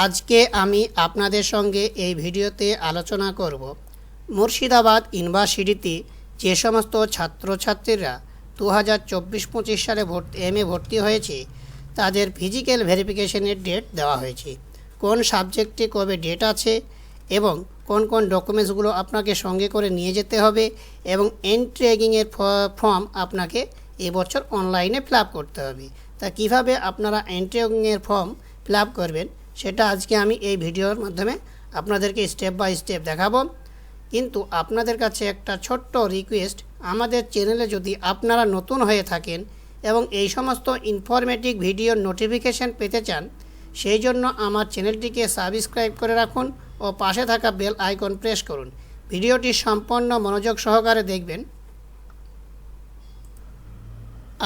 আজকে আমি আপনাদের সঙ্গে এই ভিডিওতে আলোচনা করব মুর্শিদাবাদ ইউনিভার্সিটিতে যে সমস্ত ছাত্রছাত্রীরা 2024-25 সালে এমএ ভর্তি হয়েছে তাদের ফিজিক্যাল ভেরিফিকেশনের ডেট দেওয়া হয়েছে। কোন সাবজেক্টে কবে ডেট আছে এবং কোন কোন ডকুমেন্টসগুলো আপনাকে সঙ্গে করে নিয়ে যেতে হবে এবং এন্ট্রি এগিংয়ের ফর্ম আপনাকে এবছর অনলাইনে ফিল আপ করতে হবে। তা কীভাবে আপনারা এন্ট্রি এগিংয়ের ফর্ম ফিল আপ করবেন সেটা আজকে আমি এই ভিডিওর মাধ্যমে আপনাদেরকে স্টেপ বাই স্টেপ দেখাবো। কিন্তু আপনাদের কাছে একটা ছোট্ট রিকোয়েস্ট, আমাদের চ্যানেলে যদি আপনারা নতুন হয়ে থাকেন এবং এই সমস্ত ইনফরমেটিভ ভিডিওর নোটিফিকেশান পেতে চান, সেই জন্য আমার চ্যানেলটিকে সাবস্ক্রাইব করে রাখুন ও পাশে থাকা বেল আইকন প্রেস করুন। ভিডিওটি সম্পূর্ণ মনোযোগ সহকারে দেখবেন।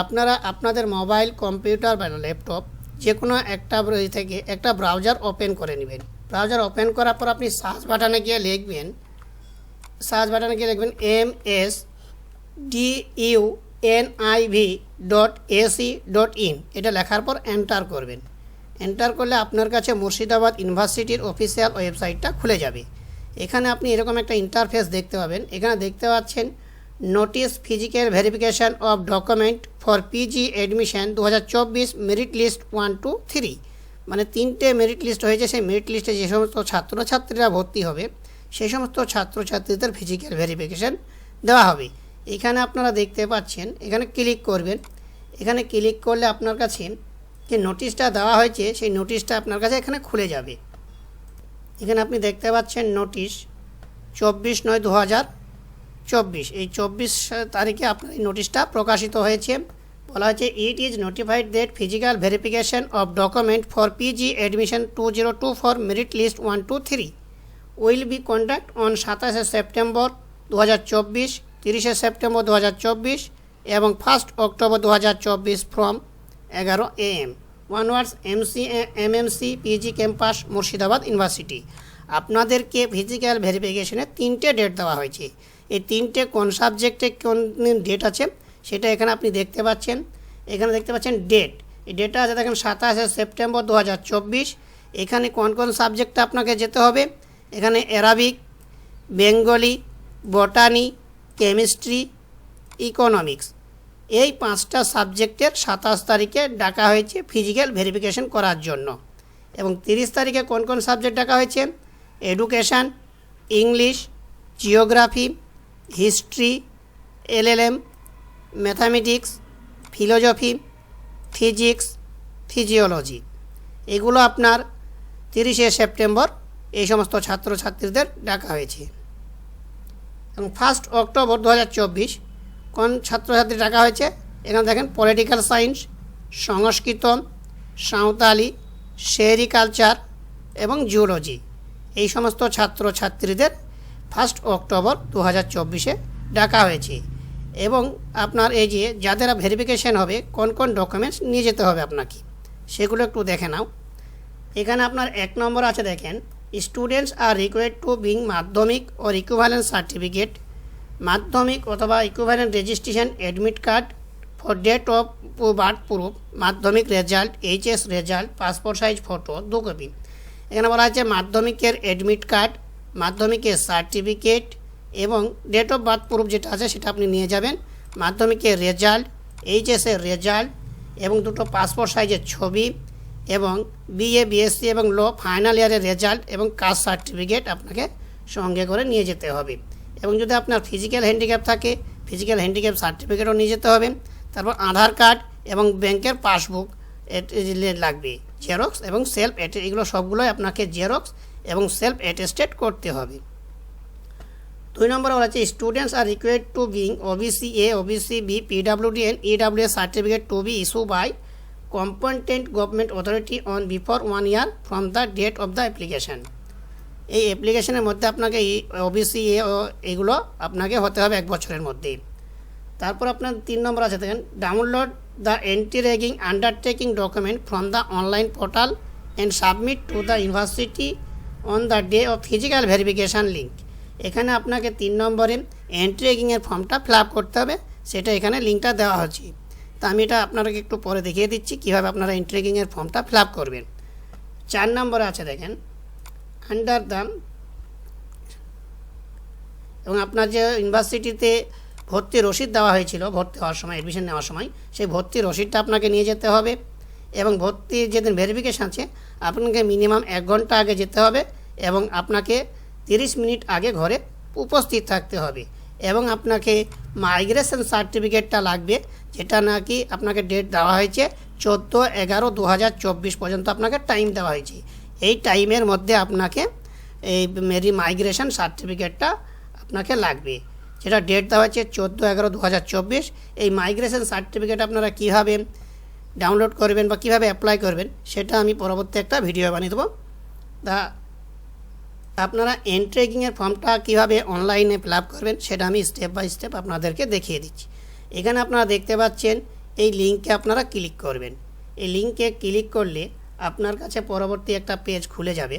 আপনারা আপনাদের মোবাইল, কম্পিউটার বা ল্যাপটপ যে কোনো একটা থেকে একটা ব্রাউজার ওপেন করে নেবেন। ব্রাউজার ওপেন করার পর আপনি সার্চ বাটনে গিয়ে লিখবেন msduniv.ac.in। এটা লেখার পর এন্টার করবেন। এন্টার করলে আপনার কাছে মুর্শিদাবাদ ইউনিভার্সিটির অফিসিয়াল ওয়েবসাইটটা খুলে যাবে। এখানে আপনি এরকম একটা ইন্টারফেস দেখতে পাবেন। এখানে দেখতে পাচ্ছেন notice physical verification of document for PG admission 2024 merit list 1, 2, 3। মানে 3টে মেরিট লিস্ট হয়েছে। সেই মেরিট লিস্টে যে সমস্ত ছাত্রছাত্রীরা ভর্তি হবে সেই সমস্ত ছাত্রছাত্রীদের ফিজিক্যাল ভেরিফিকেশান দেওয়া হবে। এখানে আপনারা দেখতে পাচ্ছেন, এখানে ক্লিক করবেন। এখানে ক্লিক করলে আপনার কাছে যে নোটিশটা দেওয়া হয়েছে সেই নোটিশটা আপনার কাছে এখানে খুলে যাবে। এখানে আপনি দেখতে পাচ্ছেন নোটিশ 24/9/2024। এই 24 তারিখে আপনার এই নোটিশটা প্রকাশিত হয়েছে। বলা হয়েছে it is notified that physical verification of document for PG admission 2024 merit list 1, 2, 3 will be conduct on 27 September 2024, 30 September 2024 এবং 1 October 2024 from 11 AM onwards MMC PG campus Murshidabad university. আপনাদেরকে ফিজিক্যাল ভেরিফিকেশনের 3টে ডেট দেওয়া হয়েছে। এই 3টে কোন সাবজেক্টে কোন ডেট আছে সেটা এখানে আপনি দেখতে পাচ্ছেন। এখানে দেখতে পাচ্ছেন ডেট। এই ডেটটা আছে দেখেন 27 সেপ্টেম্বর 2024। এখানে কোন কোন সাবজেক্টে আপনাকে যেতে হবে, এখানে অ্যারাবিক, বেঙ্গলি, বটানি, কেমিস্ট্রি, ইকোনমিক্স, এই 5টা সাবজেক্টের 27 তারিখে ডাকা হয়েছে ফিজিক্যাল ভেরিফিকেশন করার জন্য। এবং 30 তারিখে কোন কোন সাবজেক্ট ডাকা হয়েছে, education, English, geography, history, LLM, mathematics, philosophy, physics, physiology. এগুলো আপনার 30 সেপ্টেম্বর এই সমস্ত ছাত্রছাত্রীদের ডাকা হয়েছে। এবং 1 অক্টোবর 2024 কোন ছাত্রছাত্রী ডাকা হয়েছে, এখানে দেখেন পলিটিক্যাল সায়েন্স, সংস্কৃত, সাঁওতালি, সেরিকালচার এবং জিওলজি। এই সমস্ত ছাত্রছাত্রীদের 1 অক্টোবর 2024 ডাকা হয়েছে। এবং আপনার এই যে যাদের ভেরিফিকেশান হবে কোন কোন ডকুমেন্টস নিয়ে যেতে হবে আপনাকে সেগুলো একটু দেখে নাও। এখানে আপনার 1 নম্বর আছে দেখেন, students are required to bring Madhyamik ও ইকুইভ্যালেন্ট সার্টিফিকেট, মাধ্যমিক অথবা equivalent registration admit card for date of birth proof, Madhyamik result, HS result, passport size photo 2 copy. এখানে বলা আছে মাধ্যমিকের অ্যাডমিট কার্ড, মাধ্যমিকের সার্টিফিকেট এবং ডেট অফ বার্থ প্রুফ যেটা আছে সেটা আপনি নিয়ে যাবেন, মাধ্যমিকের রেজাল্ট, HS রেজাল্ট এবং 2টো পাসপোর্ট সাইজের ছবি এবং BA, BSc এবং ল ফাইনাল ইয়ারের রেজাল্ট এবং কাস্ট সার্টিফিকেট আপনাকে সঙ্গে করে নিয়ে যেতে হবে। এবং যদি আপনার ফিজিক্যাল হ্যান্ডিক্যাপ থাকে ফিজিক্যাল হ্যান্ডিক্যাপ সার্টিফিকেটও নিয়ে যেতে হবে। তারপর আধার কার্ড এবং ব্যাংকের পাসবুক লাগবে, জেরক্স এবং সেলফ এগুলো সবগুলোই আপনাকে জেরক্স এবং সেলফ অ্যাটেস্টেড করতে হবে। 2 নম্বরে বলা আছে students are required to bring OBC A, OBC B, PWD and EWS certificate to be issue by competent government authority on before 1 year from the date of the application. এই অ্যাপ্লিকেশনের মধ্যে আপনাকে এই OBC A এগুলো আপনাকে হতে হবে 1 বছরের মধ্যে। তারপর আপনার 3 নম্বর আছে দেখেন, download the entry ragging undertaking document from the online portal and submit to the university on the day of physical verification link. এখানে আপনাকে 3 নম্বরে এন্ট্রি র্যাগিংয়ের ফর্মটা ফিল আপ করতে হবে, সেটা এখানে লিঙ্কটা দেওয়া হচ্ছে। তা আমি এটা আপনাদেরকে একটু পরে দেখিয়ে দিচ্ছি কীভাবে আপনারা এন্ট্রি র্যাগিংয়ের ফর্মটা ফিল আপ করবেন। 4 নম্বরে আছে দেখেন আন্ডার দ্য, এবং আপনার যে ইউনিভার্সিটিতে ভর্তি রসিদ দেওয়া হয়েছিল ভর্তি হওয়ার সময়, অ্যাডমিশন নেওয়ার সময়, সেই ভর্তি রসিদটা আপনাকে নিয়ে যেতে হবে। এবং ভর্তির যেদিন ভেরিফিকেশান আছে আপনাকে মিনিমাম 1 ঘন্টা আগে যেতে হবে এবং আপনাকে 30 মিনিট আগে ঘরে উপস্থিত থাকতে হবে। এবং আপনাকে মাইগ্রেশন সার্টিফিকেটটা লাগবে, যেটা নাকি আপনাকে ডেট দেওয়া হয়েছে 14/11/2024 পর্যন্ত আপনাকে টাইম দেওয়া হয়েছে। এই টাইমের মধ্যে আপনাকে এই মাইগ্রেশন সার্টিফিকেটটা আপনাকে লাগবে, যেটা ডেট দেওয়া হয়েছে 14/11/2024। এই মাইগ্রেশন সার্টিফিকেট আপনারা কীভাবে ডাউনলোড করবেন বা কীভাবে অ্যাপ্লাই করবেন সেটা আমি পরবর্তী একটা ভিডিও বানিয়ে দেবো। তা আপনারা এন্ট্রেগিংয়ের ফর্মটা কীভাবে অনলাইনে ফিল আপ করবেন সেটা আমি স্টেপ বাই স্টেপ আপনাদেরকে দেখিয়ে দিচ্ছি। এখানে আপনারা দেখতে পাচ্ছেন এই লিঙ্কে আপনারা ক্লিক করবেন। এই লিঙ্কে ক্লিক করলে আপনার কাছে পরবর্তী একটা পেজ খুলে যাবে।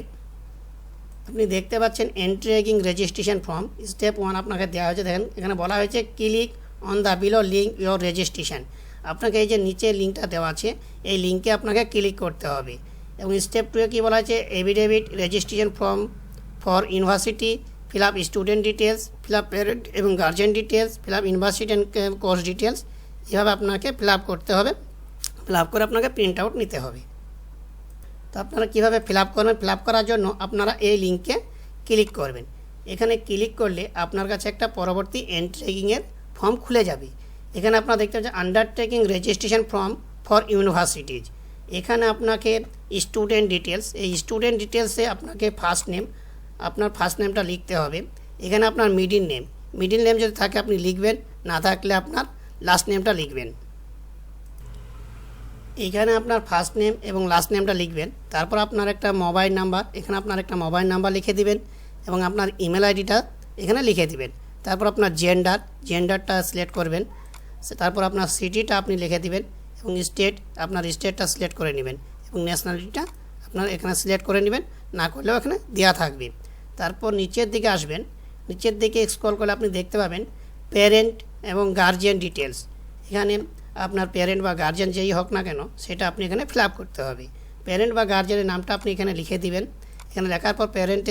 আপনি দেখতে পাচ্ছেন এন্ট্রেগিং রেজিস্ট্রেশন ফর্ম স্টেপ 1 আপনাকে দেওয়া হয়েছে। দেখেন এখানে বলা হয়েছে click on the below link your registration. আপনাকে এই যে নিচে লিঙ্কটা দেওয়া আছে এই লিঙ্কে আপনাকে ক্লিক করতে হবে। এবং স্টেপ 2 কী বলা হয়েছে affidavit registration form for university, fill up student details, fill up parent এবং guardian details, fill up university and course details. এভাবে আপনাকে ফিল আপ করতে হবে। ফিল আপ করে আপনাকে প্রিন্ট আউট নিতে হবে। তো আপনারা কীভাবে ফিল আপ করবেন, ফিল আপ করার জন্য আপনারা এই লিঙ্কে ক্লিক করবেন। এখানে ক্লিক করলে আপনার কাছে একটা পরবর্তী এন্ট্রেগিংয়ের ফর্ম খুলে যাবে। এখানে আপনারা দেখতে পাচ্ছেন undertaking registration form for universities. এখানে আপনাকে স্টুডেন্ট ডিটেলস, এই স্টুডেন্ট ডিটেলসে আপনাকে ফার্স্ট নেম, আপনার ফার্স্ট নেমটা লিখতে হবে। এখানে আপনার মিডিল নেম যদি থাকে আপনি লিখবেন, না থাকলে আপনার লাস্ট নেমটা লিখবেন। এখানে আপনার ফার্স্ট নেম এবং লাস্ট নেমটা লিখবেন। তারপর আপনার একটা মোবাইল নাম্বার, এখানে আপনার একটা মোবাইল নাম্বার লিখে দিবেন এবং আপনার ইমেল আইডিটা এখানে লিখে দিবেন। তারপর আপনার জেন্ডারটা সিলেক্ট করবেন। তারপর আপনার সিটিটা আপনি লিখে দিবেন এবং আপনার স্টেটটা সিলেক্ট করে নেবেন এবং ন্যাশনালিটিটা আপনার এখানে সিলেক্ট করে নেবেন, না করলেও এখানে দেওয়া থাকবে। তারপর নিচের দিকে আসবেন, নিচের দিকে স্ক্রল করলে আপনি দেখতে পাবেন প্যারেন্ট এবং গার্জিয়ান ডিটেলস। এখানে আপনার প্যারেন্ট বা গার্জিয়ান যেই হোক না কেন সেটা আপনি এখানে ফিল আপ করতে হবে। প্যারেন্ট বা গার্জিয়ানের নামটা আপনি এখানে লিখে দিবেন। এখানে লেখার পর প্যারেন্ট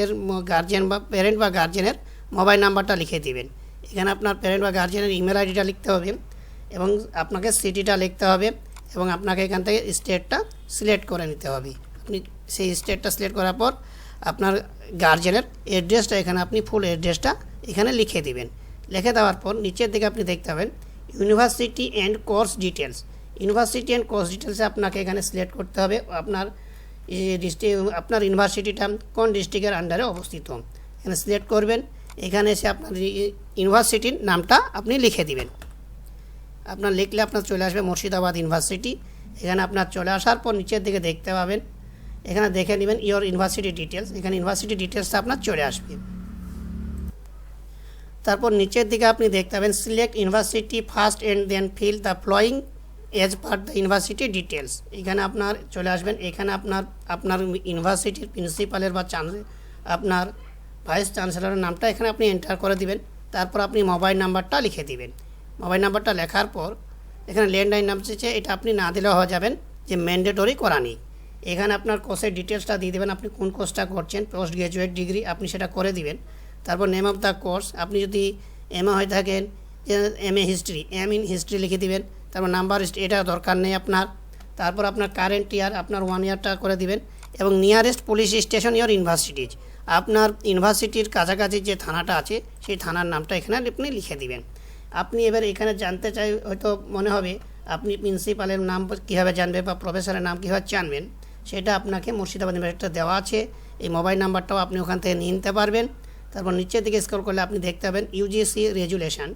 বা গার্জিয়ানের মোবাইল নাম্বারটা লিখে দিবেন। এখানে আপনার প্যারেন্ট বা গার্জিয়ানের ইমেল আইডিটা লিখতে হবে এবং আপনাকে সিটিটা লিখতে হবে এবং আপনাকে এখান থেকে স্টেটটা সিলেক্ট করে নিতে হবে। আপনি সেই স্টেটটা সিলেক্ট করার পর আপনার গার্জিয়ানের অ্যাড্রেসটা এখানে আপনি ফুল অ্যাড্রেসটা এখানে লিখে দিবেন। লিখে দেওয়ার পর নিচের দিকে আপনি দেখতে পাবেন university and course details. University and course ডিটেলসে আপনাকে এখানে সিলেক্ট করতে হবে আপনার ইউনিভার্সিটিটা কোন ডিস্ট্রিক্টের আন্ডারে অবস্থিত, এখানে সিলেক্ট করবেন। এখানে এসে আপনার ইউনিভার্সিটির নামটা আপনি লিখে দিবেন। আপনার লিখলে আপনার চলে আসবে মুর্শিদাবাদ ইউনিভার্সিটি। এখানে আপনার চলে আসার পর নিচের দিকে দেখতে পাবেন, এখানে দেখে নেবেন ইয়োর ইউনিভার্সিটি ডিটেলস। এখানে ইউনিভার্সিটি ডিটেলসটা আপনার চলে আসবে। তারপর নিচের দিকে আপনি দেখতে পাবেন select university first and then fill the following as per the university details. এখানে আপনার চলে আসবেন। এখানে আপনার ইউনিভার্সিটির প্রিন্সিপালের বা আপনার ভাইস চ্যান্সেলরের নামটা এখানে আপনি এন্টার করে দিবেন। তারপর আপনি মোবাইল নাম্বারটা লিখে দিবেন। মোবাইল নাম্বারটা লেখার পর এখানে ল্যান্ডলাইন নাম চেয়েছে, এটা আপনি না দিলেও হয়ে যাবেন, যে ম্যান্ডেটরি করা নেই। এখানে আপনার কোর্সের ডিটেলসটা দিয়ে দেবেন, আপনি কোন কোর্সটা করছেন, পোস্ট গ্রাজুয়েট ডিগ্রি আপনি সেটা করে দিবেন। তারপর নেম অফ দ্য কোর্স, আপনি যদি এমএ হয়ে থাকেন MA history, M in history লিখে দিবেন। তারপর নাম্বার এটা দরকার নেই আপনার। তারপর আপনার কারেন্ট ইয়ার আপনার 1 ইয়ারটা করে দিবেন এবং nearest police station your universities, আপনার ইউনিভার্সিটির কাছাকাছি যে থানাটা আছে সেই থানার নামটা এখানে আপনি লিখে দিবেন। আপনি এবার এখানে জানতে চাই, হয়তো মনে হবে আপনি প্রিন্সিপালের নাম কীভাবে জানবেন বা প্রফেসরের নাম কীভাবে জানবেন, সেটা আপনাকে মুর্শিদাবাদ ইউনিভার্সিটিতে দেওয়া আছে। এই মোবাইল নাম্বারটাও আপনি ওখান থেকে নিয়ে নিতে পারবেন। তারপর নিচের দিকে স্ক্রল করলে আপনি দেখতে পাবেন ইউজিসি রেজুলেশন।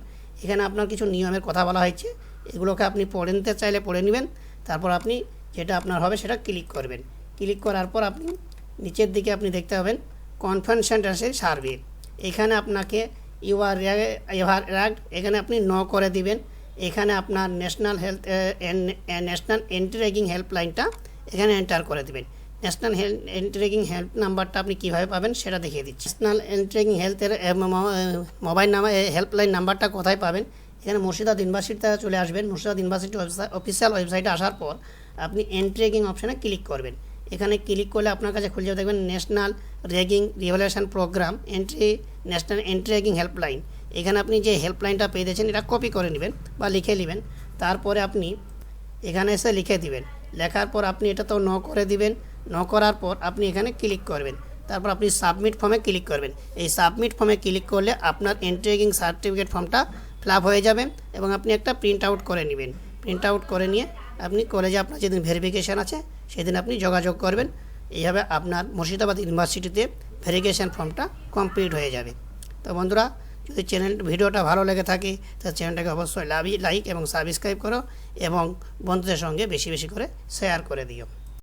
এখানে আপনার কিছু নিয়মের কথা বলা হয়েছে, এগুলোকে আপনি পড়ে নিতে চাইলে পড়ে নেবেন। তারপর আপনি যেটা আপনার হবে সেটা ক্লিক করবেন। ক্লিক করার পর আপনি নিচের দিকে আপনি দেখতে পাবেন কনফারেন্স সার্ভে। এখানে আপনাকে ইউআর রাইট এখানে আপনি ন করে দিবেন। এখানে আপনার ন্যাশনাল এন্টি-র্যাগিং হেল্পলাইনটা এখানে এন্টার করে দেবেন। ন্যাশনাল এন্টি-র্যাগিং হেল্প নাম্বারটা আপনি কীভাবে পাবেন সেটা দেখিয়ে দিচ্ছি। ন্যাশনাল এন্টি-র্যাগিং হেলথের মোবাইল নাম্বার হেল্পলাইন নাম্বারটা কোথায় পাবেন, এখানে মুর্শিদাবাদ ইউনিভার্সিটিতে চলে আসবেন। মুর্শিদাবাদ ইউনিভার্সিটি অফিসিয়াল ওয়েবসাইটে আসার পর আপনি এন্টি-র্যাগিং অপশানে ক্লিক করবেন। এখানে ক্লিক করলে আপনার কাছে খুলে যাবে, দেখবেন national ragging revaluation programme national entry ragging helpline. এখানে আপনি যে হেল্পলাইনটা পেয়ে দিয়েছেন এটা কপি করে নেবেন বা লিখে নেবেন। তারপরে আপনি এখানে এসে লিখে দিবেন। লেখার পর আপনি এটা তো করে দিবেন। করার পর আপনি এখানে ক্লিক করবেন। তারপর আপনি সাবমিট ফর্মে ক্লিক করবেন। এই সাবমিট ফর্মে ক্লিক করলে আপনার এন্ট্রি র্যাগিং সার্টিফিকেট ফর্মটা ফিল আপ হয়ে যাবে এবং আপনি একটা প্রিন্ট আউট করে নেবেন। প্রিন্ট আউট করে নিয়ে আপনি কলেজে আপনার যেদিন ভেরিফিকেশান আছে সেদিন আপনি যোগাযোগ করবেন। এইভাবে আপনার মুর্শিদাবাদ ইউনিভার্সিটিতে ভেরিফিকেশান ফর্মটা কমপ্লিট হয়ে যাবে। তো বন্ধুরা, যদি ভিডিওটা ভালো লেগে থাকে তাহলে চ্যানেলটাকে অবশ্যই লাইক এবং সাবস্ক্রাইব করো এবং বন্ধুদের সঙ্গে বেশি বেশি করে শেয়ার করে দিও।